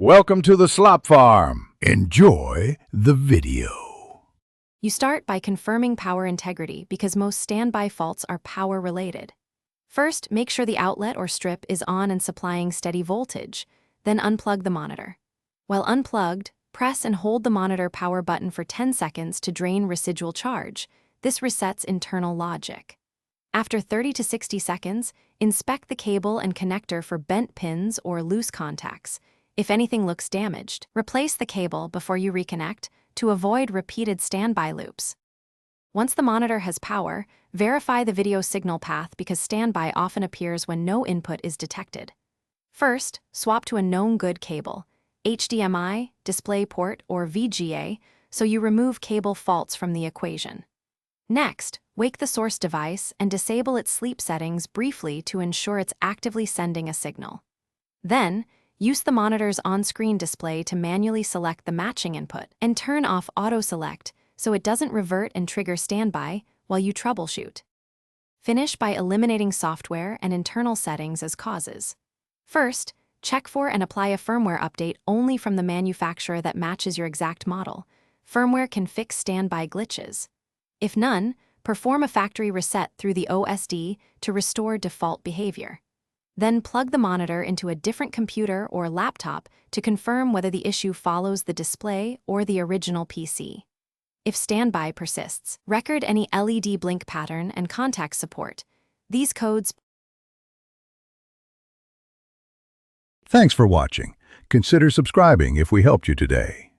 Welcome to the Slop Farm. Enjoy the video. You start by confirming power integrity because most standby faults are power-related. First, make sure the outlet or strip is on and supplying steady voltage. Then unplug the monitor. While unplugged, press and hold the monitor power button for 10 seconds to drain residual charge. This resets internal logic. After 30 to 60 seconds, inspect the cable and connector for bent pins or loose contacts. If anything looks damaged, replace the cable before you reconnect to avoid repeated standby loops. Once the monitor has power, verify the video signal path because standby often appears when no input is detected. First, swap to a known good cable, HDMI, DisplayPort, or VGA, so you remove cable faults from the equation. Next, wake the source device and disable its sleep settings briefly to ensure it's actively sending a signal. Then, use the monitor's on-screen display to manually select the matching input and turn off auto-select so it doesn't revert and trigger standby while you troubleshoot. Finish by eliminating software and internal settings as causes. First, check for and apply a firmware update only from the manufacturer that matches your exact model. Firmware can fix standby glitches. If none, perform a factory reset through the OSD to restore default behavior. Then plug the monitor into a different computer or laptop to confirm whether the issue follows the display or the original PC. If standby persists, record any LED blink pattern and contact support. These codes. Thanks for watching. Consider subscribing if we helped you today.